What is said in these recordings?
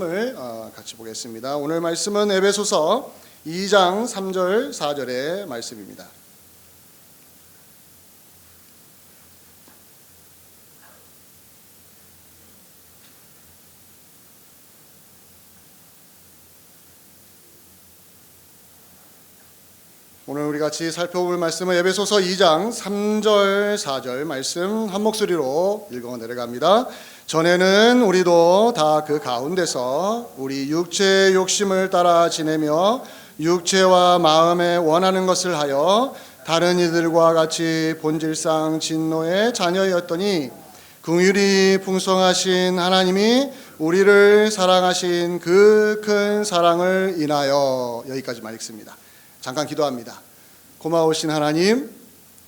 말씀을 같이 보겠습니다. 오늘 말씀은 에베소서 2장 3절 4절의 말씀입니다. 오늘 우리 같이 살펴볼 말씀은 에베소서 2장 3절 4절 말씀 한 목소리로 읽어 내려갑니다. 전에는 우리도 다 그 가운데서 우리 육체의 욕심을 따라 지내며 육체와 마음에 원하는 것을 하여 다른 이들과 같이 본질상 진노의 자녀였더니 긍휼이 풍성하신 하나님이 우리를 사랑하신 그 큰 사랑을 인하여, 여기까지만 읽습니다. 잠깐 기도합니다. 고마우신 하나님,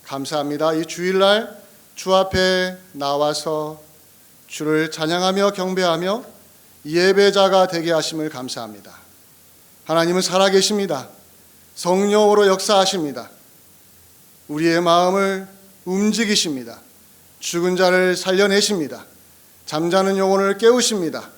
감사합니다. 이 주일날 주 앞에 나와서 주를 찬양하며 경배하며 예배자가 되게 하심을 감사합니다. 하나님은 살아계십니다. 성령으로 역사하십니다. 우리의 마음을 움직이십니다. 죽은 자를 살려내십니다. 잠자는 영혼을 깨우십니다.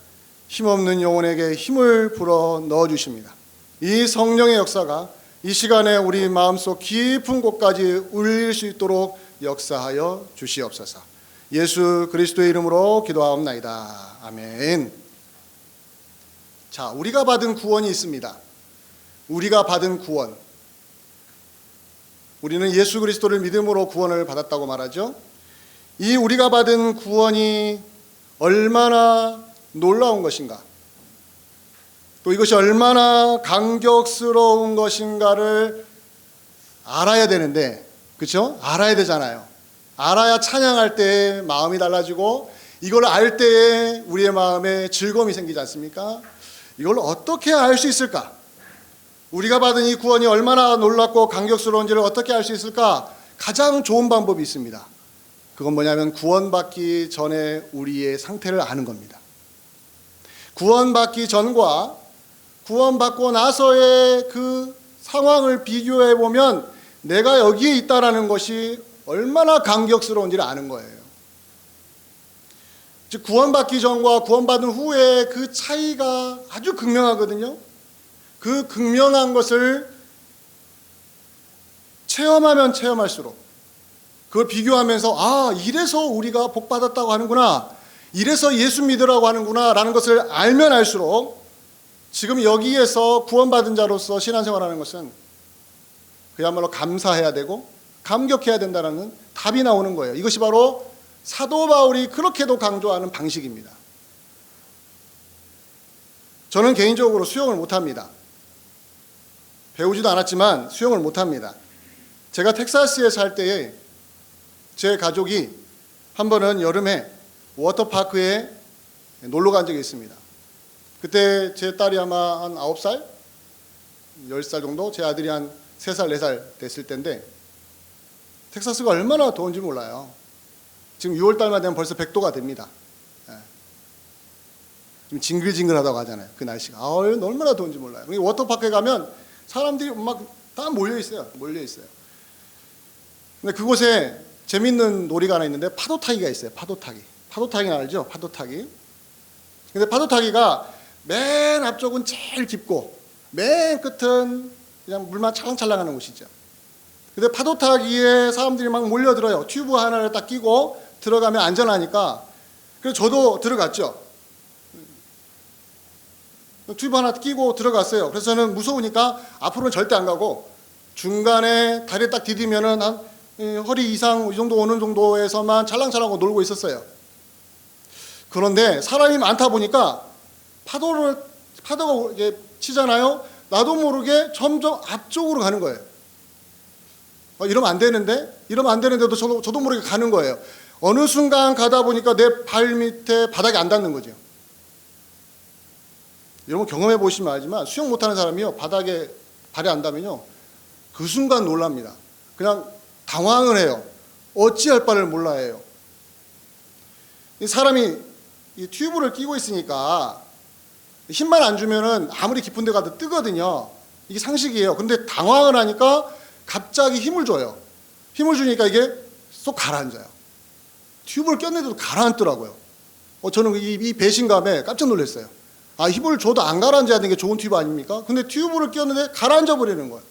힘없는 영혼에게 힘을 불어 넣어주십니다. 이 성령의 역사가 이 시간에 우리 마음속 깊은 곳까지 울릴 수 있도록 역사하여 주시옵소서. 예수 그리스도의 이름으로 기도하옵나이다. 아멘. 자, 우리가 받은 구원이 있습니다. 우리가 받은 구원. 우리는 예수 그리스도를 믿음으로 구원을 받았다고 말하죠. 이 우리가 받은 구원이 얼마나 놀라운 것인가, 또 이것이 얼마나 감격스러운 것인가를 알아야 되는데, 그렇죠? 알아야 되잖아요. 알아야 찬양할 때 마음이 달라지고, 이걸 알 때에 우리의 마음에 즐거움이 생기지 않습니까? 이걸 어떻게 알 수 있을까? 우리가 받은 이 구원이 얼마나 놀랍고 감격스러운지를 어떻게 알 수 있을까? 가장 좋은 방법이 있습니다. 그건 뭐냐면 구원받기 전에 우리의 상태를 아는 겁니다. 구원받기 전과 구원받고 나서의 그 상황을 비교해 보면 내가 여기에 있다라는 것이 얼마나 감격스러운지를 아는 거예요. 즉, 구원받기 전과 구원받은 후에 그 차이가 아주 극명하거든요. 그 극명한 것을 체험하면 체험할수록, 그걸 비교하면서 아, 이래서 우리가 복 받았다고 하는구나, 이래서 예수 믿으라고 하는구나 라는 것을 알면 알수록 지금 여기에서 구원받은 자로서 신앙생활하는 것은 그야말로 감사해야 되고 감격해야 된다는 답이 나오는 거예요. 이것이 바로 사도 바울이 그렇게도 강조하는 방식입니다. 저는 개인적으로 수영을 못합니다. 배우지도 않았지만 수영을 못합니다. 제가 텍사스에 살 때에 제 가족이 한 번은 여름에 워터파크에 놀러 간 적이 있습니다. 그때 제 딸이 아마 한 9살, 10살 정도, 제 아들이 한 3살, 4살 됐을 때인데 텍사스가 얼마나 더운지 몰라요. 지금 6월달만 되면 벌써 100도가 됩니다. 좀 징글징글하다고 하잖아요. 그 날씨가. 얼마나 더운지 몰라요. 워터파크에 가면 사람들이 막 다 몰려 있어요. 근데 그곳에 재밌는 놀이가 하나 있는데 파도 타기가 있어요. 파도 타기는 알죠? 파도 타기. 근데 파도 타기가 맨 앞쪽은 제일 깊고 맨 끝은 그냥 물만 찰랑찰랑하는 곳이죠. 근데 파도 타기에 사람들이 막 몰려들어요. 튜브 하나를 딱 끼고 들어가면 안전하니까. 그래서 저도 들어갔죠. 튜브 하나 끼고 들어갔어요. 그래서 저는 무서우니까 앞으로는 절대 안 가고 중간에 다리 딱 디디면은 한 허리 이상 이 정도 오는 정도에서만 찰랑찰랑하고 놀고 있었어요. 그런데 사람이 많다 보니까 파도가 이제 치잖아요. 나도 모르게 점점 앞쪽으로 가는 거예요. 이러면 안 되는데도 저도 모르게 가는 거예요. 어느 순간 가다 보니까 내 발 밑에 바닥이 안 닿는 거죠. 여러분 경험해 보시면 알지만 수영 못하는 사람이요, 바닥에 발이 안 닿으면요 그 순간 놀랍니다. 그냥 당황을 해요. 어찌할 바를 몰라 해요. 이 사람이 이 튜브를 끼고 있으니까 힘만 안 주면은 아무리 깊은 데 가도 뜨거든요. 이게 상식이에요. 근데 당황을 하니까 갑자기 힘을 줘요. 힘을 주니까 이게 쏙 가라앉아요. 튜브를 꼈는데도 가라앉더라고요. 저는 이 배신감에 깜짝 놀랐어요. 힘을 줘도 안 가라앉아야 되는 게 좋은 튜브 아닙니까? 근데 튜브를 끼웠는데 가라앉아 버리는 거예요.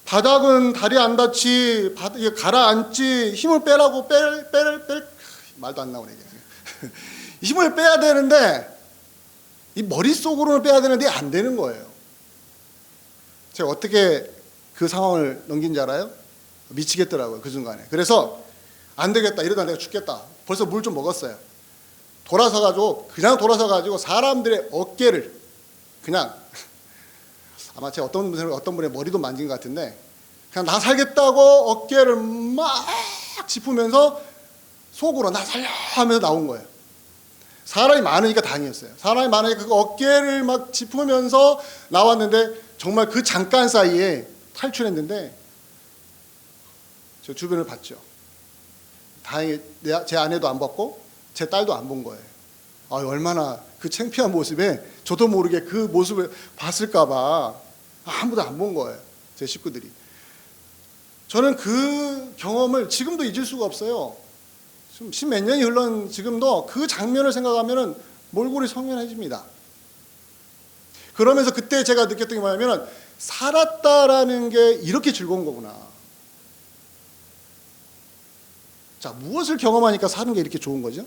바닥은 다리 안 닿지, 가라앉지, 힘을 빼라고 말도 안 나오네. 힘을 빼야 되는데, 이 머릿속으로는 빼야 되는데 안 되는 거예요. 제가 어떻게 그 상황을 넘긴지 알아요? 미치겠더라고요, 그 순간에. 그래서 안 되겠다, 이러다 내가 죽겠다. 벌써 물 좀 먹었어요. 그냥 돌아서가지고 사람들의 어깨를 그냥, 아마 제가 어떤 분의 머리도 만진 것 같은데, 그냥 나 살겠다고 어깨를 막 짚으면서 속으로 나 살려 하면서 나온 거예요. 사람이 많으니까 다행이었어요. 사람이 많으니까 그 어깨를 막 짚으면서 나왔는데, 정말 그 잠깐 사이에 탈출했는데, 저 주변을 봤죠. 다행히 제 아내도 안 봤고 제 딸도 안 본 거예요. 얼마나 그 창피한 모습에 저도 모르게 그 모습을 봤을까 봐 아무도 안 본 거예요, 제 식구들이. 저는 그 경험을 지금도 잊을 수가 없어요. 좀 십몇 년이 흘러온 지금도 그 장면을 생각하면 몰골이 성연해집니다. 그러면서 그때 제가 느꼈던 게 뭐냐면, 살았다라는 게 이렇게 즐거운 거구나. 자, 무엇을 경험하니까 사는 게 이렇게 좋은 거죠?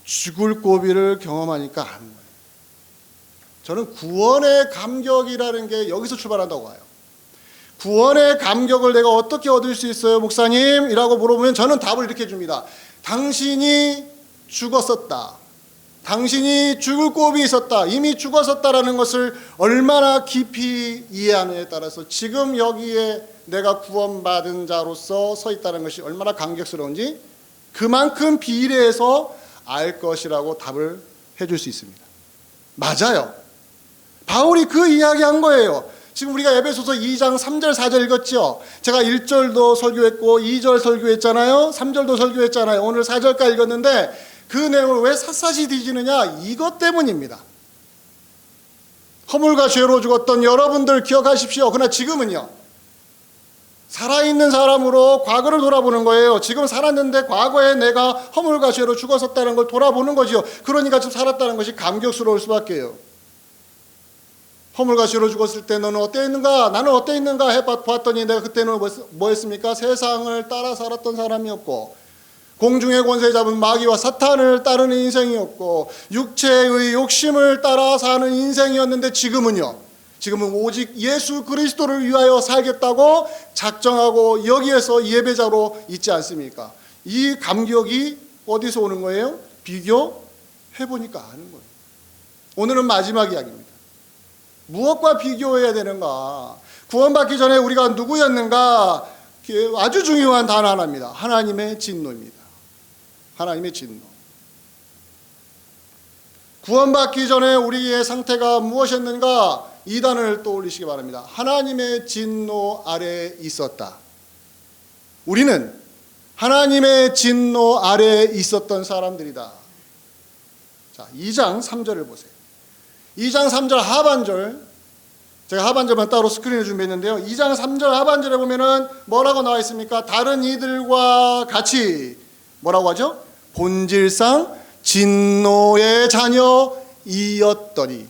죽을 고비를 경험하니까 아는 거예요. 저는 구원의 감격이라는 게 여기서 출발한다고 봐요. 구원의 감격을 내가 어떻게 얻을 수 있어요, 목사님? 이라고 물어보면 저는 답을 이렇게 줍니다. 당신이 죽었었다. 당신이 죽을 고비에 있었다. 이미 죽었었다라는 것을 얼마나 깊이 이해하느냐에 따라서 지금 여기에 내가 구원받은 자로서 서 있다는 것이 얼마나 감격스러운지 그만큼 비례해서 알 것이라고 답을 해줄 수 있습니다. 맞아요. 바울이 그 이야기한 거예요. 지금 우리가 에베소서 2장 3절 4절 읽었죠. 제가 1절도 설교했고 2절 설교했잖아요. 3절도 설교했잖아요. 오늘 4절까지 읽었는데 그 내용을 왜 샅샅이 뒤지느냐? 이것 때문입니다. 허물과 죄로 죽었던 여러분들 기억하십시오. 그러나 지금은요, 살아있는 사람으로 과거를 돌아보는 거예요. 지금 살았는데 과거에 내가 허물과 죄로 죽었었다는 걸 돌아보는 거죠. 그러니까 지금 살았다는 것이 감격스러울 수밖에요. 허물과 죄로 죽었을 때 너는 어때 있는가? 나는 어때 있는가? 해봤더니 내가 그때는 뭐 했습니까? 세상을 따라 살았던 사람이었고, 공중의 권세 잡은 마귀와 사탄을 따르는 인생이었고, 육체의 욕심을 따라 사는 인생이었는데 지금은요, 지금은 오직 예수 그리스도를 위하여 살겠다고 작정하고 여기에서 예배자로 있지 않습니까? 이 감격이 어디서 오는 거예요? 비교해보니까 아는 거예요. 오늘은 마지막 이야기입니다. 무엇과 비교해야 되는가? 구원받기 전에 우리가 누구였는가? 아주 중요한 단어 하나입니다. 하나님의 진노입니다. 하나님의 진노. 구원받기 전에 우리의 상태가 무엇이었는가? 이 단어를 떠올리시기 바랍니다. 하나님의 진노 아래에 있었다. 우리는 하나님의 진노 아래에 있었던 사람들이다. 자, 2장 3절을 보세요. 2장 3절 하반절, 제가 하반절만 따로 스크린에 준비했는데요. 2장 3절 하반절에 보면은 뭐라고 나와 있습니까? 다른 이들과 같이 뭐라고 하죠? 본질상 진노의 자녀이었더니.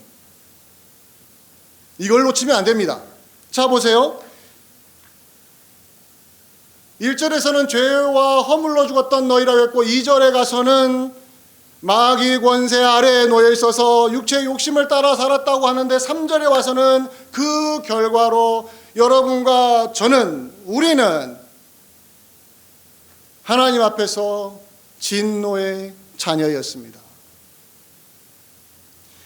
이걸 놓치면 안 됩니다. 자, 보세요. 1절에서는 죄와 허물로 죽었던 너희라고 했고, 2절에 가서는 마귀 권세 아래에 놓여 있어서 육체의 욕심을 따라 살았다고 하는데, 3절에 와서는 그 결과로 여러분과 저는, 우리는 하나님 앞에서 진노의 자녀였습니다.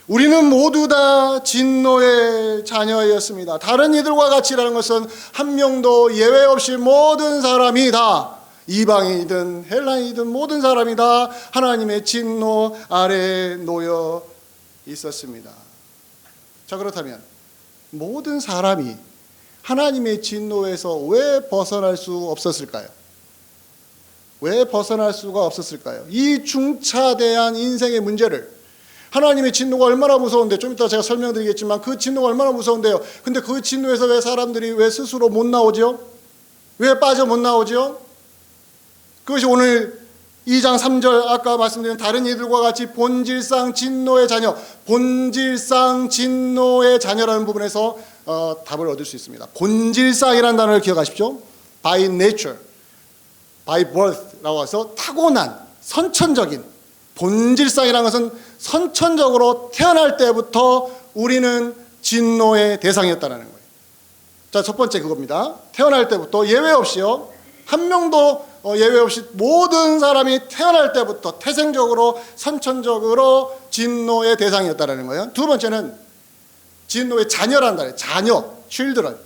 우리는 모두 다 진노의 자녀였습니다. 다른 이들과 같이라는 것은 한 명도 예외 없이 모든 사람이 다, 이방인이든 헬라인이든 모든 사람이 다 하나님의 진노 아래에 놓여 있었습니다. 자, 그렇다면 모든 사람이 하나님의 진노에서 왜 벗어날 수 없었을까요? 왜 벗어날 수가 없었을까요? 이 중차대한 인생의 문제를, 하나님의 진노가 얼마나 무서운데, 좀 이따 제가 설명드리겠지만 그 진노가 얼마나 무서운데요. 근데 그 진노에서 왜 사람들이 왜 스스로 못 나오죠? 왜 빠져 못 나오죠? 그것이 오늘 2장 3절 아까 말씀드린 다른 이들과 같이 본질상 진노의 자녀, 본질상 진노의 자녀라는 부분에서 답을 얻을 수 있습니다. 본질상이라는 단어를 기억하십시오. by nature, by birth라고 해서 타고난, 선천적인, 본질상이라는 것은 선천적으로 태어날 때부터 우리는 진노의 대상이었다는 거예요. 자, 첫 번째 그겁니다. 태어날 때부터 예외 없이요. 한 명도 예외 없이 모든 사람이 태어날 때부터 태생적으로 선천적으로 진노의 대상이었다는 거예요. 두 번째는 진노의 자녀라는 단어예요. 자녀, children.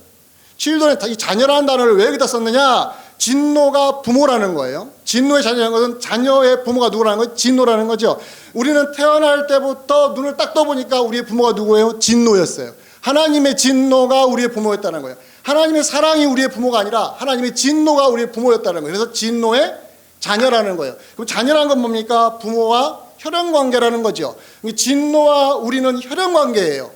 이 자녀라는 단어를 왜 여기다 썼느냐? 진노가 부모라는 거예요. 진노의 자녀라는 것은 자녀의 부모가 누구라는 거예요? 진노라는 거죠. 우리는 태어날 때부터 눈을 딱 떠보니까 우리의 부모가 누구예요? 진노였어요. 하나님의 진노가 우리의 부모였다는 거예요. 하나님의 사랑이 우리의 부모가 아니라 하나님의 진노가 우리의 부모였다는 거예요. 그래서 진노의 자녀라는 거예요. 그럼 자녀라는 건 뭡니까? 부모와 혈연관계라는 거죠. 진노와 우리는 혈연관계예요.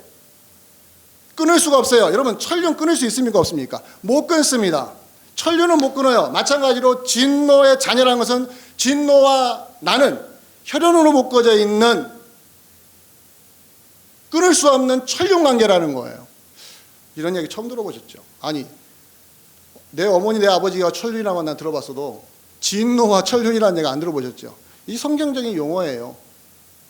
끊을 수가 없어요. 여러분, 천륜 끊을 수 있습니까? 없습니까? 못 끊습니다. 천륜은 못 끊어요. 마찬가지로 진노의 자녀라는 것은 진노와 나는 혈연으로 묶어져 있는 끊을 수 없는 천륜 관계라는 거예요. 이런 얘기 처음 들어보셨죠? 아니, 내 어머니, 내 아버지가 천륜이라고 난 들어봤어도 진노와 천륜이라는 얘기 안 들어보셨죠? 이 성경적인 용어예요.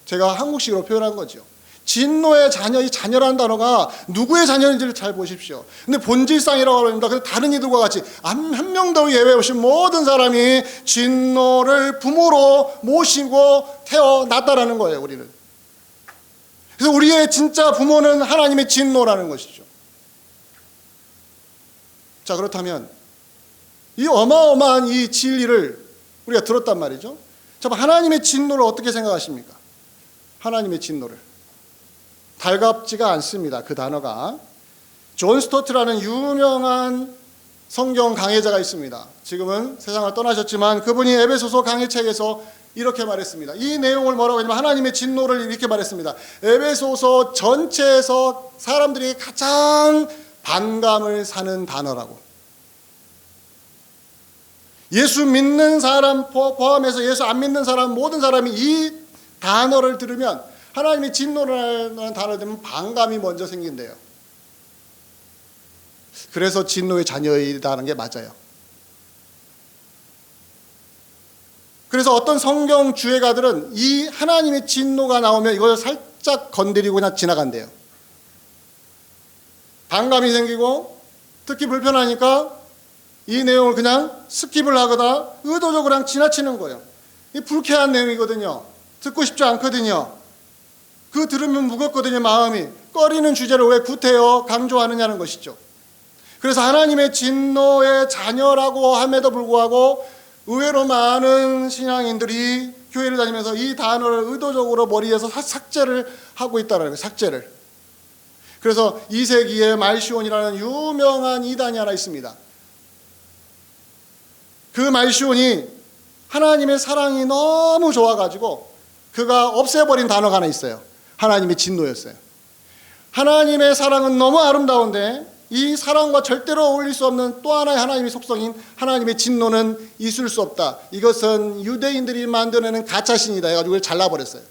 제가 한국식으로 표현한 거죠. 진노의 자녀, 이 자녀라는 단어가 누구의 자녀인지를 잘 보십시오. 근데 본질상이라고 합니다. 그래서 다른 이들과 같이 한 명도 예외 없이 모든 사람이 진노를 부모로 모시고 태어났다라는 거예요, 우리는. 그래서 우리의 진짜 부모는 하나님의 진노라는 것이죠. 자, 그렇다면 이 어마어마한 이 진리를 우리가 들었단 말이죠. 자, 하나님의 진노를 어떻게 생각하십니까? 하나님의 진노를. 달갑지가 않습니다. 그 단어가. 존 스토트라는 유명한 성경 강해자가 있습니다. 지금은 세상을 떠나셨지만 그분이 에베소서 강해책에서 이렇게 말했습니다. 이 내용을 뭐라고 했냐면 하나님의 진노를 이렇게 말했습니다. 에베소서 전체에서 사람들이 가장 반감을 사는 단어라고. 예수 믿는 사람 포함해서 예수 안 믿는 사람 모든 사람이 이 단어를 들으면 하나님의 진노라는 단어를 들으면 반감이 먼저 생긴대요. 그래서 진노의 자녀이다는 게 맞아요. 그래서 어떤 성경 주해가들은 이 하나님의 진노가 나오면 이걸 살짝 건드리고 그냥 지나간대요. 반감이 생기고 듣기 불편하니까 이 내용을 그냥 스킵을 하거나 의도적으로 그냥 지나치는 거예요. 이 불쾌한 내용이거든요. 듣고 싶지 않거든요. 그 들으면 무겁거든요. 마음이. 꺼리는 주제를 왜 구태여 강조하느냐는 것이죠. 그래서 하나님의 진노의 자녀라고 함에도 불구하고 의외로 많은 신앙인들이 교회를 다니면서 이 단어를 의도적으로 머리에서 삭제를 하고 있다는 거예요. 삭제를. 그래서 2세기에 말시온이라는 유명한 이단이 하나 있습니다. 그 말시온이 하나님의 사랑이 너무 좋아가지고 그가 없애버린 단어가 하나 있어요. 하나님의 진노였어요. 하나님의 사랑은 너무 아름다운데 이 사랑과 절대로 어울릴 수 없는 또 하나의 하나님의 속성인 하나님의 진노는 있을 수 없다. 이것은 유대인들이 만들어내는 가짜신이다 해가지고 잘라버렸어요.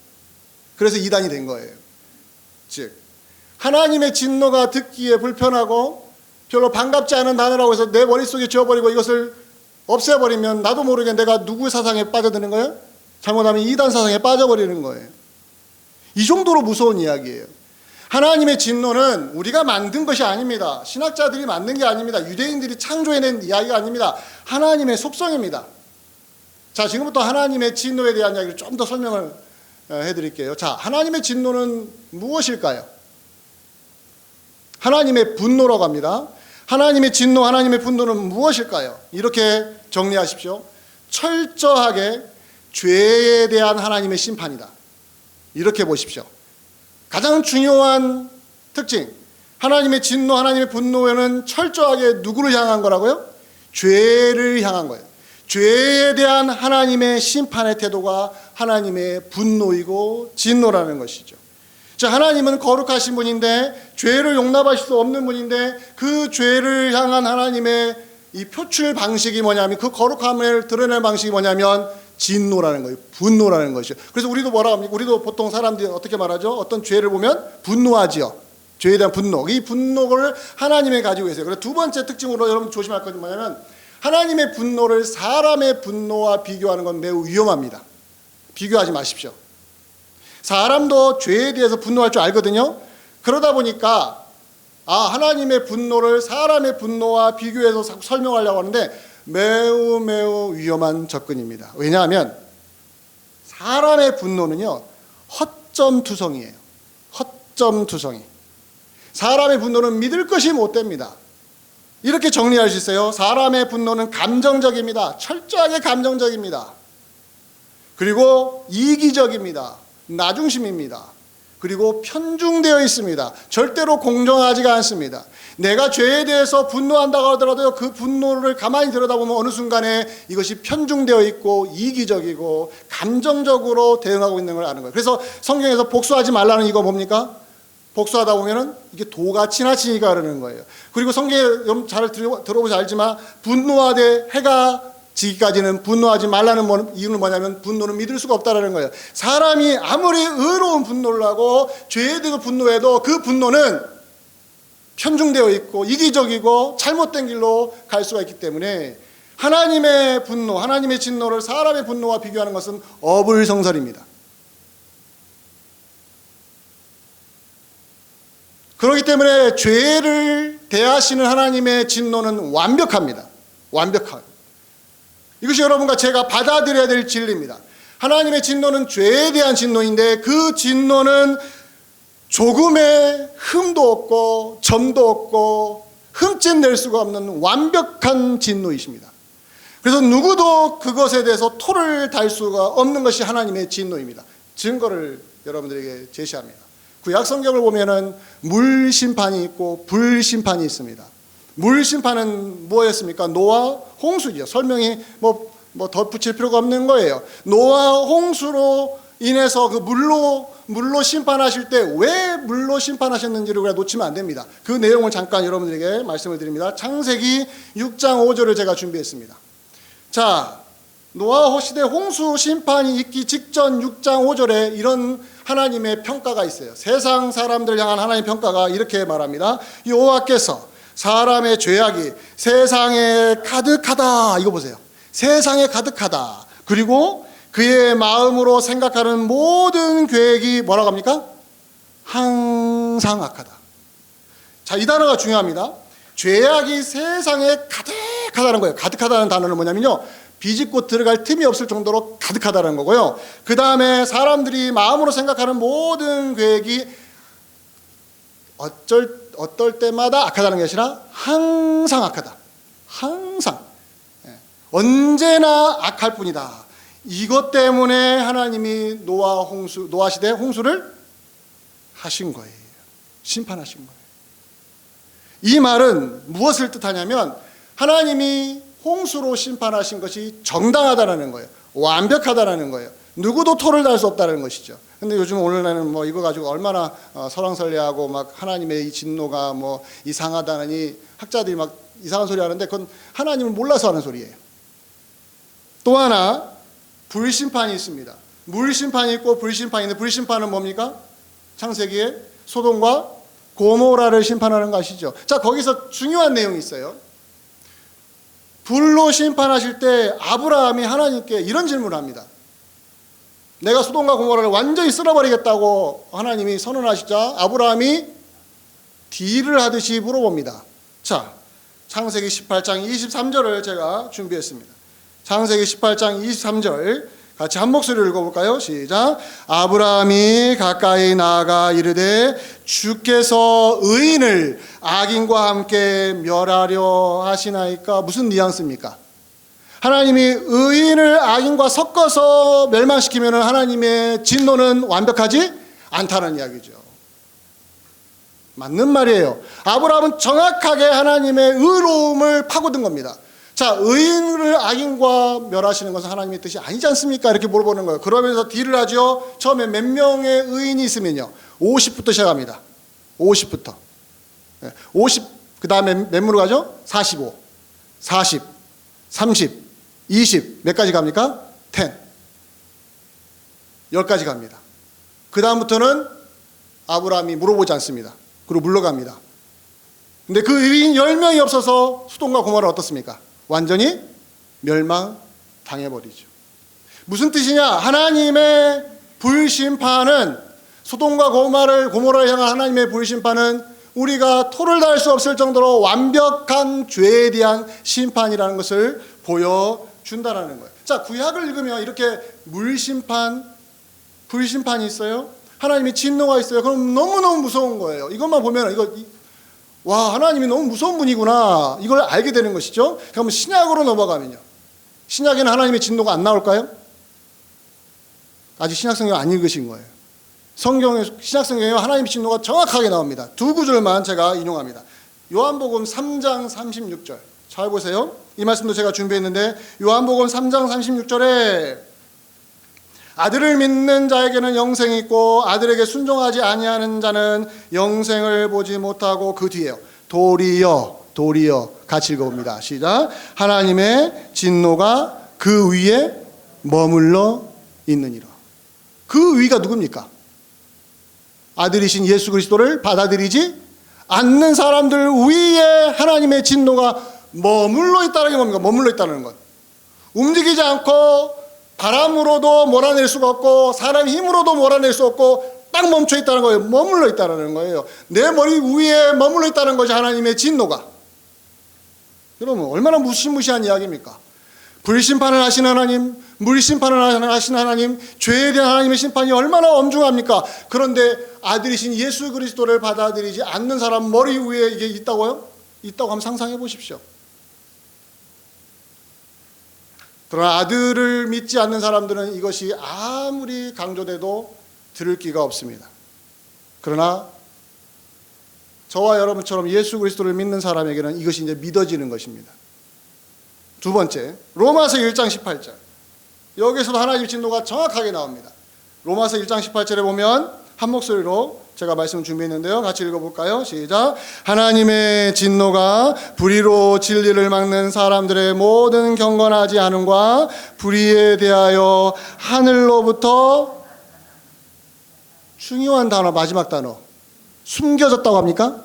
그래서 이단이 된 거예요. 즉 하나님의 진노가 듣기에 불편하고 별로 반갑지 않은 단어라고 해서 내 머릿속에 지워버리고 이것을 없애버리면 나도 모르게 내가 누구의 사상에 빠져드는 거예요? 잘못하면 이단 사상에 빠져버리는 거예요. 이 정도로 무서운 이야기예요. 하나님의 진노는 우리가 만든 것이 아닙니다. 신학자들이 만든 게 아닙니다. 유대인들이 창조해낸 이야기가 아닙니다. 하나님의 속성입니다. 자, 지금부터 하나님의 진노에 대한 이야기를 좀 더 설명을 해드릴게요. 자, 하나님의 진노는 무엇일까요? 하나님의 분노라고 합니다. 하나님의 진노, 하나님의 분노는 무엇일까요? 이렇게 정리하십시오. 철저하게 죄에 대한 하나님의 심판이다. 이렇게 보십시오. 가장 중요한 특징, 하나님의 진노, 하나님의 분노에는 철저하게 누구를 향한 거라고요? 죄를 향한 거예요. 죄에 대한 하나님의 심판의 태도가 하나님의 분노이고 진노라는 것이죠. 자, 하나님은 거룩하신 분인데 죄를 용납하실 수 없는 분인데 그 죄를 향한 하나님의 이 표출 방식이 뭐냐면 그 거룩함을 드러낼 방식이 뭐냐면 진노라는 거예요. 분노라는 것이죠. 그래서 우리도 뭐라 합니까? 우리도 보통 사람들이 어떻게 말하죠? 어떤 죄를 보면 분노하지요. 죄에 대한 분노. 이 분노를 하나님이 가지고 계세요. 그래서 두 번째 특징으로 여러분 조심할 것은 뭐냐면 하나님의 분노를 사람의 분노와 비교하는 건 매우 위험합니다. 비교하지 마십시오. 사람도 죄에 대해서 분노할 줄 알거든요. 그러다 보니까 하나님의 분노를 사람의 분노와 비교해서 설명하려고 하는데 매우 매우 위험한 접근입니다. 왜냐하면 사람의 분노는요 허점투성이에요. 허점투성이. 사람의 분노는 믿을 것이 못 됩니다. 이렇게 정리할 수 있어요. 사람의 분노는 감정적입니다. 철저하게 감정적입니다. 그리고 이기적입니다. 나중심입니다. 그리고 편중되어 있습니다. 절대로 공정하지가 않습니다. 내가 죄에 대해서 분노한다고 하더라도 그 분노를 가만히 들여다보면 어느 순간에 이것이 편중되어 있고 이기적이고 감정적으로 대응하고 있는 걸 아는 거예요. 그래서 성경에서 복수하지 말라는 이거 뭡니까? 복수하다 보면은 이게 도가 지나치니까 그러는 거예요. 그리고 성경에 잘 들어보시 알지만 분노하되 해가 지기까지는 분노하지 말라는 이유는 뭐냐면 분노는 믿을 수가 없다라는 거예요. 사람이 아무리 의로운 분노를 하고 죄에 대해서 분노해도 그 분노는 편중되어 있고 이기적이고 잘못된 길로 갈 수가 있기 때문에 하나님의 분노, 하나님의 진노를 사람의 분노와 비교하는 것은 어불성설입니다. 그렇기 때문에 죄를 대하시는 하나님의 진노는 완벽합니다. 완벽합니다. 이것이 여러분과 제가 받아들여야 될 진리입니다. 하나님의 진노는 죄에 대한 진노인데 그 진노는 조금의 흠도 없고 점도 없고 흠집 낼 수가 없는 완벽한 진노이십니다. 그래서 누구도 그것에 대해서 토를 달 수가 없는 것이 하나님의 진노입니다. 증거를 여러분들에게 제시합니다. 구약 성경을 보면은 물 심판이 있고 불 심판이 있습니다. 물 심판은 뭐였습니까? 노아 홍수죠. 설명이 뭐 덧붙일 필요가 없는 거예요. 노아 홍수로 인해서 그 물로 심판하실 때 왜 물로 심판하셨는지를 우리가 놓치면 안 됩니다. 그 내용을 잠깐 여러분들에게 말씀을 드립니다. 창세기 6장 5절을 제가 준비했습니다. 자, 노아 시대 홍수 심판이 있기 직전 6장 5절에 이런 하나님의 평가가 있어요. 세상 사람들 향한 하나님의 평가가 이렇게 말합니다. 여호와께서 사람의 죄악이 세상에 가득하다. 이거 보세요. 세상에 가득하다. 그리고 그의 마음으로 생각하는 모든 계획이 뭐라고 합니까? 항상 악하다. 자, 이 단어가 중요합니다. 죄악이 세상에 가득하다는 거예요. 가득하다는 단어는 뭐냐면요, 비집고 들어갈 틈이 없을 정도로 가득하다는 거고요. 그 다음에 사람들이 마음으로 생각하는 모든 계획이 어떨 때마다 악하다는 것이 아니라 항상 악하다. 항상. 언제나 악할 뿐이다. 이것 때문에 하나님이 노아 시대 홍수를 하신 거예요. 심판하신 거예요. 이 말은 무엇을 뜻하냐면 하나님이 홍수로 심판하신 것이 정당하다라는 거예요. 완벽하다라는 거예요. 누구도 토를 달 수 없다는 것이죠. 근데 요즘 오늘날은 뭐 이거 가지고 얼마나 설왕설래하고 막 하나님의 이 진노가 뭐 이상하다니 학자들이 막 이상한 소리 하는데 그건 하나님을 몰라서 하는 소리예요. 또 하나 불심판이 있습니다. 물심판이 있고 불심판이 있는데 불심판은 뭡니까? 창세기에 소돔과 고모라를 심판하는 거 아시죠? 자, 거기서 중요한 내용이 있어요. 불로 심판하실 때 아브라함이 하나님께 이런 질문을 합니다. 내가 소돔과 고모라를 완전히 쓸어버리겠다고 하나님이 선언하시자 아브라함이 딜을 하듯이 물어봅니다. 자, 창세기 18장 23절을 제가 준비했습니다. 창세기 18장 23절 같이 한 목소리로 읽어볼까요? 시작. 아브라함이 가까이 나아가 이르되 주께서 의인을 악인과 함께 멸하려 하시나이까. 무슨 뉘앙스입니까? 하나님이 의인을 악인과 섞어서 멸망시키면 하나님의 진노는 완벽하지 않다는 이야기죠. 맞는 말이에요. 아브라함은 정확하게 하나님의 의로움을 파고든 겁니다. 자, 의인을 악인과 멸하시는 것은 하나님의 뜻이 아니지 않습니까? 이렇게 물어보는 거예요. 그러면서 딜을 하죠. 처음에 몇 명의 의인이 있으면요, 50부터 시작합니다. 50부터 50, 그 다음에 몇으로 가죠? 45, 40, 30, 20, 몇 가지 갑니까? 10. 10까지 갑니다. 그 다음부터는 아브라함이 물어보지 않습니다. 그리고 물러갑니다. 근데 그 의인 10명이 없어서 소돔과 고모라는 어떻습니까? 완전히 멸망당해버리죠. 무슨 뜻이냐? 하나님의 불심판은, 소돔과 고모라를 향한 하나님의 불심판은 우리가 토를 달 수 없을 정도로 완벽한 죄에 대한 심판이라는 것을 보여준다는 거예요. 자, 구약을 읽으면 이렇게 물심판, 불심판이 있어요. 하나님의 진노가 있어요. 그럼 너무너무 무서운 거예요. 이것만 보면 와, 하나님이 너무 무서운 분이구나, 이걸 알게 되는 것이죠. 그럼 신약으로 넘어가면요, 신약에는 하나님의 진노가 안 나올까요? 아직 신약 성경 안 읽으신 거예요. 신약 성경에 하나님의 진노가 정확하게 나옵니다. 두 구절만 제가 인용합니다. 요한복음 3장 36절 잘 보세요. 이 말씀도 제가 준비했는데, 요한복음 3장 36절에 아들을 믿는 자에게는 영생이 있고 아들에게 순종하지 아니하는 자는 영생을 보지 못하고, 그 뒤에요, 도리어 같이 읽어봅니다. 시작. 하나님의 진노가 그 위에 머물러 있느니라. 그 위가 누굽니까? 아들이신 예수 그리스도를 받아들이지 않는 사람들 위에 하나님의 진노가 머물러 있다는 게 뭡니까? 머물러 있다는 것. 움직이지 않고 바람으로도 몰아낼 수가 없고 사람 힘으로도 몰아낼 수 없고 딱 멈춰 있다는 거예요. 머물러 있다는 거예요. 내 머리 위에 머물러 있다는 것이 하나님의 진노가. 여러분, 얼마나 무시무시한 이야기입니까? 불심판을 하신 하나님, 물심판을 하신 하나님, 죄에 대한 하나님의 심판이 얼마나 엄중합니까? 그런데 아들이신 예수 그리스도를 받아들이지 않는 사람 머리 위에 이게 있다고요? 있다고 한번 상상해 보십시오. 그러나 아들을 믿지 않는 사람들은 이것이 아무리 강조돼도 들을 기가 없습니다. 그러나 저와 여러분처럼 예수 그리스도를 믿는 사람에게는 이것이 이제 믿어지는 것입니다. 두 번째, 로마서 1장 18절. 여기서도 하나님의 진노가 정확하게 나옵니다. 로마서 1장 18절에 보면 한 목소리로 제가 말씀을 준비했는데요. 같이 읽어볼까요? 시작. 하나님의 진노가 불의로 진리를 막는 사람들의 모든 경건하지 않음과 불의에 대하여 하늘로부터, 중요한 단어, 마지막 단어, 숨겨졌다고 합니까?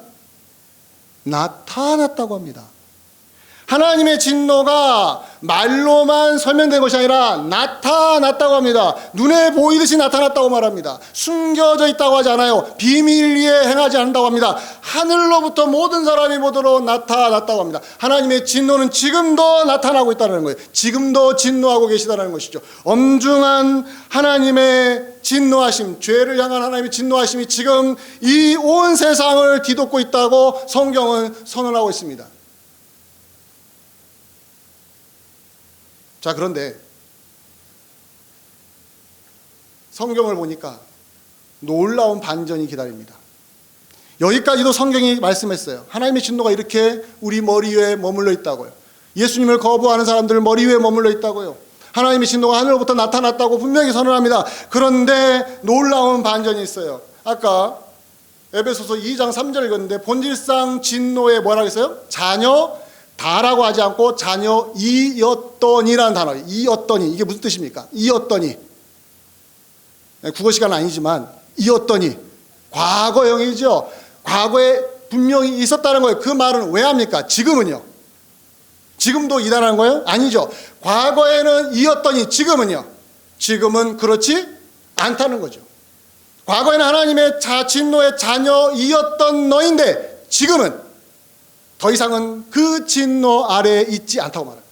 나타났다고 합니다. 하나님의 진노가 말로만 설명된 것이 아니라 나타났다고 합니다. 눈에 보이듯이 나타났다고 말합니다. 숨겨져 있다고 하지 않아요. 비밀리에 행하지 않는다고 합니다. 하늘로부터 모든 사람이 보도록 나타났다고 합니다. 하나님의 진노는 지금도 나타나고 있다는 거예요. 지금도 진노하고 계시다는 것이죠. 엄중한 하나님의 진노하심, 죄를 향한 하나님의 진노하심이 지금 이 온 세상을 뒤덮고 있다고 성경은 선언하고 있습니다. 자, 그런데 성경을 보니까 놀라운 반전이 기다립니다. 여기까지도 성경이 말씀했어요. 하나님의 진노가 이렇게 우리 머리 위에 머물러 있다고요. 예수님을 거부하는 사람들 머리 위에 머물러 있다고요. 하나님의 진노가 하늘로부터 나타났다고 분명히 선언합니다. 그런데 놀라운 반전이 있어요. 아까 에베소서 2장 3절 읽었는데, 본질상 진노의 뭐라고 했어요? 자녀 다라고 하지 않고 자녀이었더니라는 단어. 이었더니, 이게 무슨 뜻입니까? 이었더니, 국어 시간은 아니지만 이었더니 과거형이죠. 과거에 분명히 있었다는 거예요. 그 말은 왜 합니까? 지금은요? 지금도 이다라는 거예요? 아니죠. 과거에는 이었더니 지금은요? 지금은 그렇지 않다는 거죠. 과거에는 하나님의 진노의 자녀이었던 너인데 지금은 더 이상은 그 진노 아래에 있지 않다고 말합니다.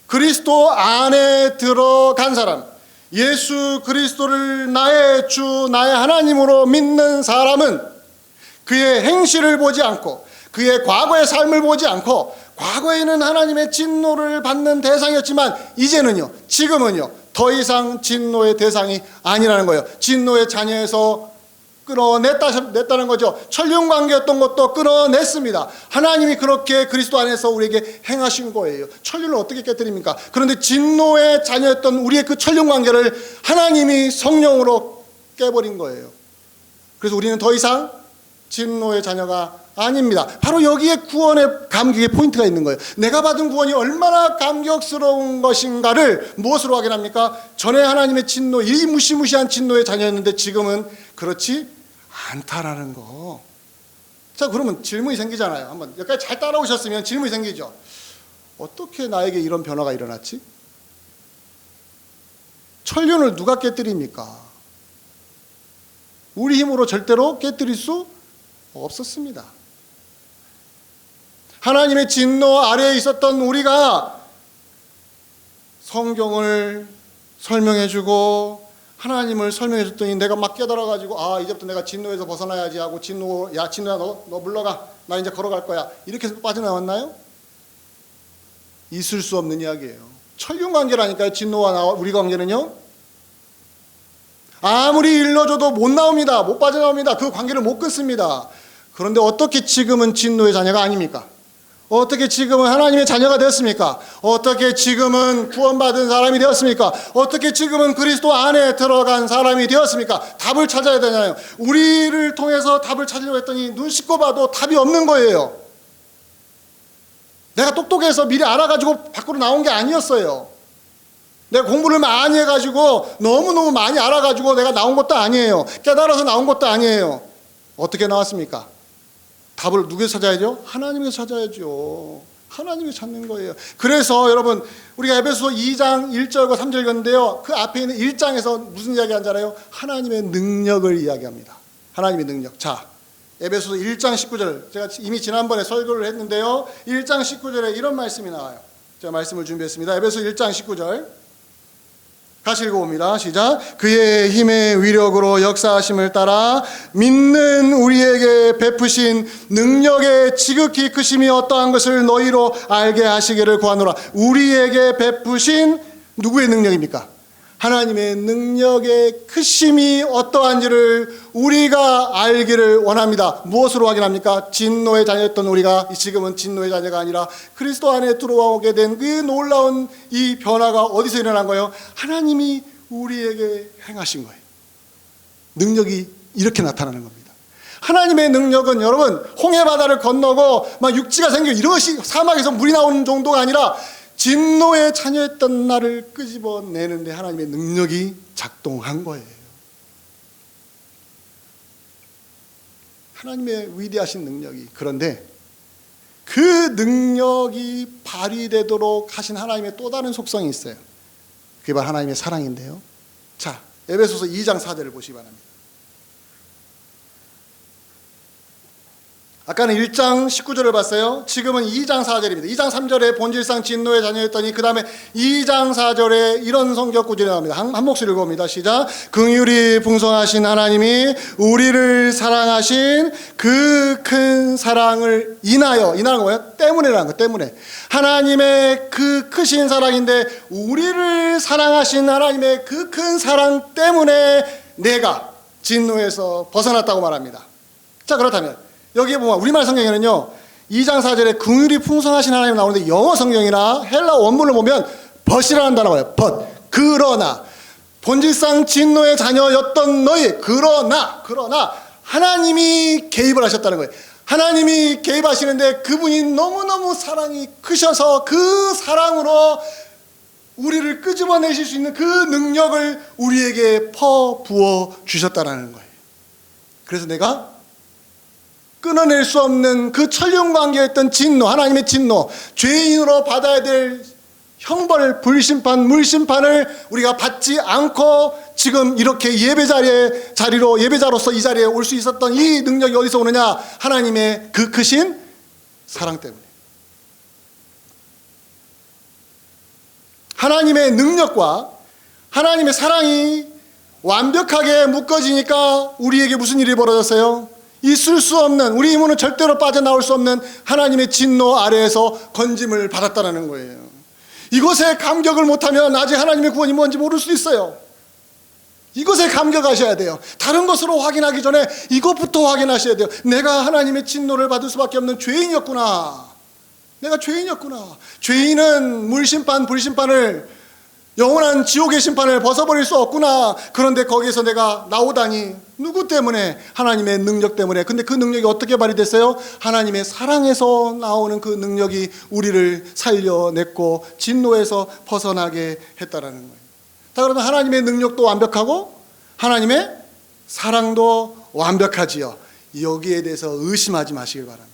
그리스도 안에 들어간 사람, 예수 그리스도를 나의 주, 나의 하나님으로 믿는 사람은 그의 행실을 보지 않고 그의 과거의 삶을 보지 않고, 과거에는 하나님의 진노를 받는 대상이었지만 이제는요, 지금은요, 더 이상 진노의 대상이 아니라는 거예요. 진노의 자녀에서 끌어냈다는 거죠. 천륜관계였던 것도 끌어냈습니다. 하나님이 그렇게 그리스도 안에서 우리에게 행하신 거예요. 천륜을 어떻게 깨뜨립니까? 그런데 진노의 자녀였던 우리의 그 천륜관계를 하나님이 성령으로 깨버린 거예요. 그래서 우리는 더 이상 진노의 자녀가 아닙니다. 바로 여기에 구원의 감격의 포인트가 있는 거예요. 내가 받은 구원이 얼마나 감격스러운 것인가를 무엇으로 확인합니까? 전에 하나님의 진노, 이 무시무시한 진노의 자녀였는데 지금은 그렇지 않다라는 거. 자, 그러면 질문이 생기잖아요. 한번 여기까지 잘 따라오셨으면 질문이 생기죠. 어떻게 나에게 이런 변화가 일어났지? 천륜을 누가 깨뜨립니까? 우리 힘으로 절대로 깨뜨릴 수 없었습니다. 하나님의 진노 아래에 있었던 우리가 성경을 설명해주고 하나님을 설명해줬더니 내가 막 깨달아가지고 이제부터 내가 진노에서 벗어나야지 하고 진노야 너 물러가, 나 이제 걸어갈 거야, 이렇게 해서 빠져나왔나요? 있을 수 없는 이야기예요. 천륜 관계라니까요. 진노와 우리 관계는요. 아무리 일러줘도 못 나옵니다. 못 빠져나옵니다. 그 관계를 못 끊습니다. 그런데 어떻게 지금은 진노의 자녀가 아닙니까? 어떻게 지금은 하나님의 자녀가 되었습니까? 어떻게 지금은 구원받은 사람이 되었습니까? 어떻게 지금은 그리스도 안에 들어간 사람이 되었습니까? 답을 찾아야 되잖아요. 우리를 통해서 답을 찾으려고 했더니 눈 씻고 봐도 답이 없는 거예요. 내가 똑똑해서 미리 알아가지고 밖으로 나온 게 아니었어요. 내가 공부를 많이 해가지고 너무너무 많이 알아가지고 내가 나온 것도 아니에요. 깨달아서 나온 것도 아니에요. 어떻게 나왔습니까? 답을 누구에서 찾아야죠? 하나님에서 찾아야죠. 하나님을 찾는 거예요. 그래서 여러분, 우리가 에베소서 2장 1절과 3절 읽었는데요, 그 앞에 있는 1장에서 무슨 이야기 하는지 알아요? 하나님의 능력을 이야기합니다. 하나님의 능력. 자, 에베소서 1장 19절, 제가 이미 지난번에 설교를 했는데요, 1장 19절에 이런 말씀이 나와요. 제가 말씀을 준비했습니다. 에베소서 1장 19절 같이 읽어봅니다. 시작. 그의 힘의 위력으로 역사하심을 따라 믿는 우리에게 베푸신 능력의 지극히 크심이 어떠한 것을 너희로 알게 하시기를 구하노라. 우리에게 베푸신 누구의 능력입니까? 하나님의 능력의 크심이 어떠한지를 우리가 알기를 원합니다. 무엇으로 확인합니까? 진노의 자녀였던 우리가 지금은 진노의 자녀가 아니라 그리스도 안에 들어오게 된 그 놀라운 이 변화가 어디서 일어난 거예요? 하나님이 우리에게 행하신 거예요. 능력이 이렇게 나타나는 겁니다. 하나님의 능력은 여러분, 홍해 바다를 건너고 막 육지가 생기고 이것이 사막에서 물이 나오는 정도가 아니라 진노의 자녀였던 나를 끄집어내는데 하나님의 능력이 작동한 거예요. 하나님의 위대하신 능력이. 그런데 그 능력이 발휘되도록 하신 하나님의 또 다른 속성이 있어요. 그게 바로 하나님의 사랑인데요. 자, 에베소서 2장 4절을 보시기 바랍니다. 아까는 1장 19절을 봤어요. 지금은 2장 4절입니다. 2장 3절에 본질상 진노의 자녀였더니 그 다음에 2장 4절에 이런 성경 구절이 나옵니다. 한 목소리 읽어봅니다. 시작. 긍휼이 풍성하신 하나님이 우리를 사랑하신 그 큰 사랑을 인하여는 뭐예요? 때문에라는 거. 때문에. 하나님의 그 크신 사랑인데 우리를 사랑하신 하나님의 그 큰 사랑 때문에 내가 진노에서 벗어났다고 말합니다. 자, 그렇다면 여기에 보면 우리말 성경에는요 2장 4절에 긍휼이 풍성하신 하나님 나오는데 영어 성경이나 헬라 원문을 보면 벗이라는 단어가 와요. 벗. 그러나 본질상 진노의 자녀였던 너희, 그러나 하나님이 개입을 하셨다는 거예요. 하나님이 개입하시는데 그분이 너무너무 사랑이 크셔서 그 사랑으로 우리를 끄집어내실 수 있는 그 능력을 우리에게 퍼부어 주셨다는 거예요. 그래서 내가 끊어낼 수 없는 그 천륜관계였던 진노, 하나님의 진노, 죄인으로 받아야 될 형벌, 불심판, 물심판을 우리가 받지 않고 지금 이렇게 예배자로서 이 자리에 올 수 있었던 이 능력이 어디서 오느냐? 하나님의 그 크신 사랑 때문에. 하나님의 능력과 하나님의 사랑이 완벽하게 묶어지니까 우리에게 무슨 일이 벌어졌어요? 있을 수 없는, 우리 힘으로는 절대로 빠져나올 수 없는 하나님의 진노 아래에서 건짐을 받았다는 거예요. 이것에 감격을 못하면 아직 하나님의 구원이 뭔지 모를 수 있어요. 이것에 감격하셔야 돼요. 다른 것으로 확인하기 전에 이것부터 확인하셔야 돼요. 내가 하나님의 진노를 받을 수밖에 없는 죄인이었구나. 내가 죄인이었구나. 죄인은 물심판, 불심판을 영원한 지옥의 심판을 벗어버릴 수 없구나. 그런데 거기에서 내가 나오다니 누구 때문에? 하나님의 능력 때문에. 근데 그 능력이 어떻게 발휘됐어요? 하나님의 사랑에서 나오는 그 능력이 우리를 살려냈고 진노에서 벗어나게 했다라는 거예요. 자, 그러면 하나님의 능력도 완벽하고 하나님의 사랑도 완벽하지요. 여기에 대해서 의심하지 마시길 바랍니다.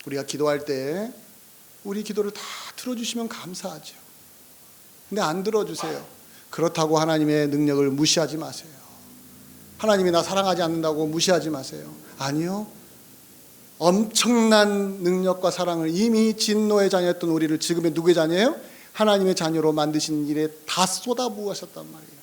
우리가 기도할 때 우리 기도를 다 들어주시면 감사하죠. 근데 안 들어주세요. 그렇다고 하나님의 능력을 무시하지 마세요. 하나님이 나 사랑하지 않는다고 무시하지 마세요. 아니요. 엄청난 능력과 사랑을 이미 진노의 자녀였던 우리를 지금의 누구의 자녀예요? 하나님의 자녀로 만드신 일에 다 쏟아부으셨단 말이에요.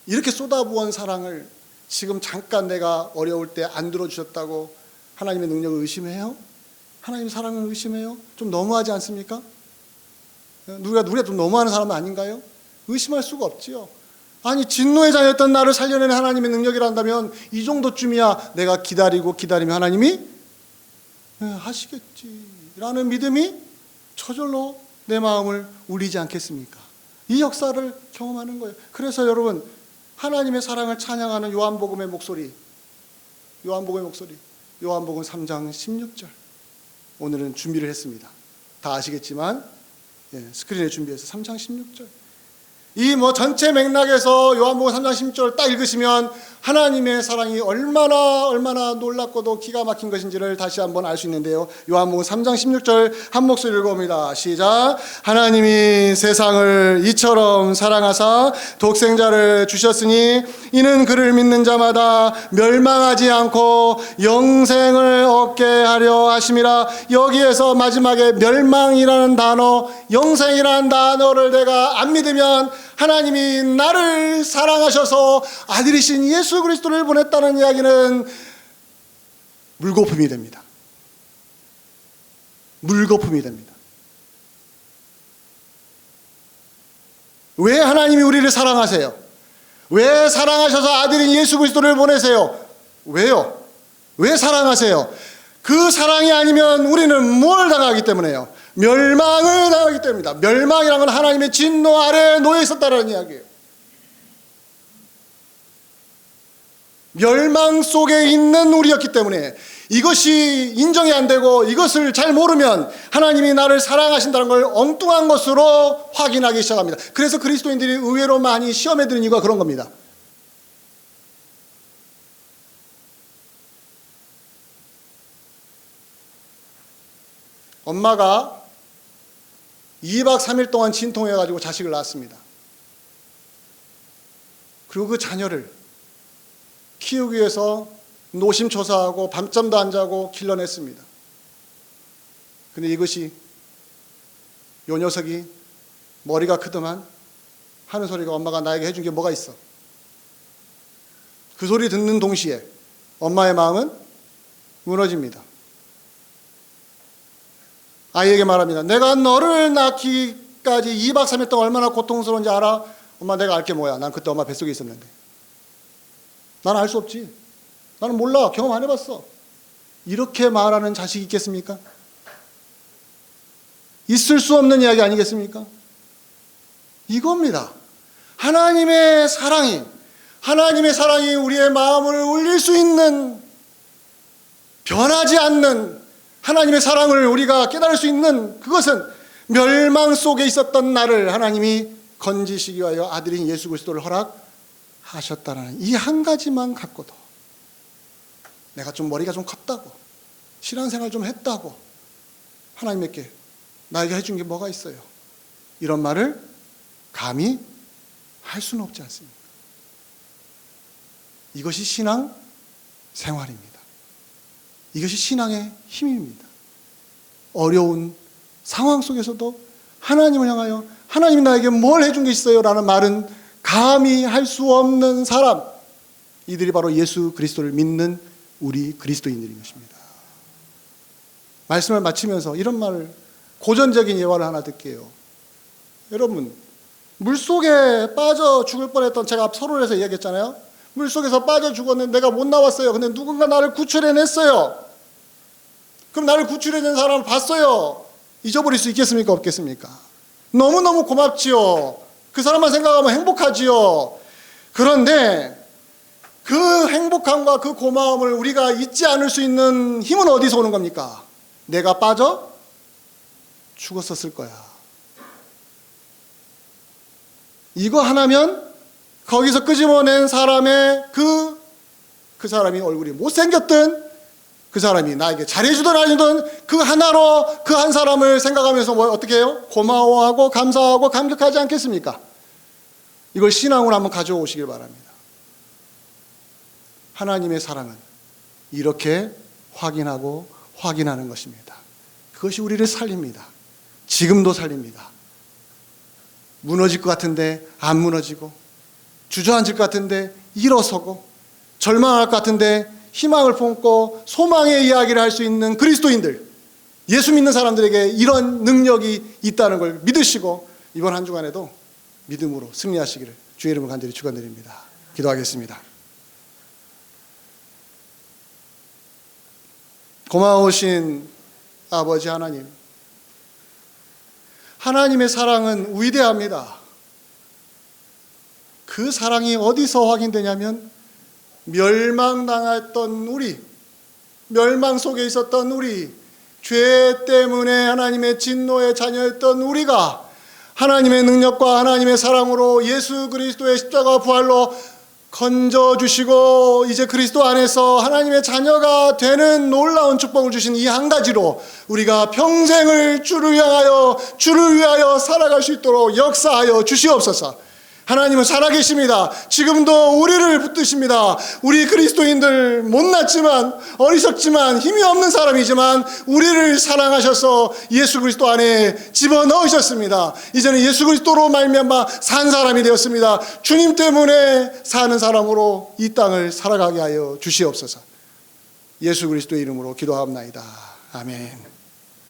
이렇게 쏟아부은 사랑을 지금 잠깐 내가 어려울 때 안 들어주셨다고 하나님의 능력을 의심해요? 하나님의 사랑을 의심해요? 좀 너무하지 않습니까? 누가 좀 너무하는 사람 아닌가요? 의심할 수가 없지요. 아니 진노의 자였던 나를 살려내는 하나님의 능력이란다면 이 정도쯤이야 내가 기다리면 하나님이 하시겠지라는 믿음이 저절로 내 마음을 울리지 않겠습니까? 이 역사를 경험하는 거예요. 그래서 여러분 하나님의 사랑을 찬양하는 요한복음의 목소리 요한복음 3장 16절 오늘은 준비를 했습니다. 다 아시겠지만 스크린에 준비해서 3장 16절 이 전체 맥락에서 요한복음 3장 16절 딱 읽으시면 하나님의 사랑이 얼마나 놀랍고도 기가 막힌 것인지를 다시 한번 알 수 있는데요. 요한복음 3장 16절 한 목소리 읽어봅니다. 시작. 하나님이 세상을 이처럼 사랑하사 독생자를 주셨으니 이는 그를 믿는 자마다 멸망하지 않고 영생을 얻게 하려 하심이라. 여기에서 마지막에 멸망이라는 단어, 영생이라는 단어를 내가 안 믿으면 하나님이 나를 사랑하셔서 아들이신 예수 그리스도를 보냈다는 이야기는 물거품이 됩니다. 물거품이 됩니다. 왜 하나님이 우리를 사랑하세요? 왜 사랑하셔서 아들인 예수 그리스도를 보내세요? 왜요? 왜 사랑하세요? 그 사랑이 아니면 우리는 뭘 당하기 때문에요? 멸망을 당하기 때문입니다. 멸망이란 건 하나님의 진노 아래에 놓여 있었다는 이야기예요. 멸망 속에 있는 우리였기 때문에 이것이 인정이 안 되고 이것을 잘 모르면 하나님이 나를 사랑하신다는 걸 엉뚱한 것으로 확인하기 시작합니다. 그래서 그리스도인들이 의외로 많이 시험에 드는 이유가 그런 겁니다. 엄마가 2박 3일 동안 진통해가지고 자식을 낳았습니다. 그리고 그 자녀를 키우기 위해서 노심초사하고 밤잠도 안 자고 길러냈습니다. 근데 이것이 요 녀석이 머리가 크더만 하는 소리가 엄마가 나에게 해준 게 뭐가 있어? 그 소리 듣는 동시에 엄마의 마음은 무너집니다. 아이에게 말합니다. 내가 너를 낳기까지 2박 3일 동안 얼마나 고통스러운지 알아? 엄마 내가 알게 뭐야? 난 그때 엄마 뱃속에 있었는데. 난 알 수 없지. 나는 몰라. 경험 안 해봤어. 이렇게 말하는 자식이 있겠습니까? 있을 수 없는 이야기 아니겠습니까? 이겁니다. 하나님의 사랑이 우리의 마음을 울릴 수 있는 변하지 않는 하나님의 사랑을 우리가 깨달을 수 있는 그것은 멸망 속에 있었던 나를 하나님이 건지시기 위하여 아들인 예수 그리스도를 허락하셨다는 이 한 가지만 갖고도 내가 좀 머리가 좀 컸다고 신앙생활 좀 했다고 하나님께 나에게 해준 게 뭐가 있어요? 이런 말을 감히 할 수는 없지 않습니까? 이것이 신앙 생활입니다. 이것이 신앙의 힘입니다. 어려운 상황 속에서도 하나님을 향하여 하나님이 나에게 뭘 해준 게 있어요? 라는 말은 감히 할 수 없는 사람, 이들이 바로 예수 그리스도를 믿는 우리 그리스도인들인 것입니다. 말씀을 마치면서 이런 말을 고전적인 예화를 하나 드릴게요. 여러분, 물속에 빠져 죽을 뻔했던, 제가 서론에서 이야기했잖아요. 물속에서 빠져 죽었는데 내가 못 나왔어요. 근데 누군가 나를 구출해냈어요. 그럼 나를 구출해 준 사람을 봤어요. 잊어버릴 수 있겠습니까? 없겠습니까? 너무너무 고맙지요. 그 사람만 생각하면 행복하지요. 그런데 그 행복함과 그 고마움을 우리가 잊지 않을 수 있는 힘은 어디서 오는 겁니까? 내가 빠져 죽었었을 거야. 이거 하나면 거기서 끄집어낸 사람의 그 사람이 얼굴이 못생겼든 그 사람이 나에게 잘해주든 안 해주든 그 하나로 그 한 사람을 생각하면서 어떻게 해요? 고마워하고 감사하고 감격하지 않겠습니까? 이걸 신앙으로 한번 가져오시길 바랍니다. 하나님의 사랑은 이렇게 확인하고 확인하는 것입니다. 그것이 우리를 살립니다. 지금도 살립니다. 무너질 것 같은데 안 무너지고, 주저앉을 것 같은데 일어서고, 절망할 것 같은데 희망을 품고 소망의 이야기를 할 수 있는 그리스도인들, 예수 믿는 사람들에게 이런 능력이 있다는 걸 믿으시고 이번 한 주간에도 믿음으로 승리하시기를 주의 이름을 간절히 축원드립니다. 기도하겠습니다. 고마우신 아버지 하나님, 하나님의 사랑은 위대합니다. 그 사랑이 어디서 확인되냐면 멸망당했던 우리, 멸망 속에 있었던 우리, 죄 때문에 하나님의 진노의 자녀였던 우리가 하나님의 능력과 하나님의 사랑으로 예수 그리스도의 십자가 부활로 건져주시고 이제 그리스도 안에서 하나님의 자녀가 되는 놀라운 축복을 주신 이 한 가지로 우리가 평생을 주를 위하여 살아갈 수 있도록 역사하여 주시옵소서. 하나님은 살아계십니다. 지금도 우리를 붙드십니다. 우리 그리스도인들 못났지만 어리석지만 힘이 없는 사람이지만 우리를 사랑하셔서 예수 그리스도 안에 집어넣으셨습니다. 이제는 예수 그리스도로 말미암아 산 사람이 되었습니다. 주님 때문에 사는 사람으로 이 땅을 살아가게 하여 주시옵소서. 예수 그리스도의 이름으로 기도하옵나이다. 아멘.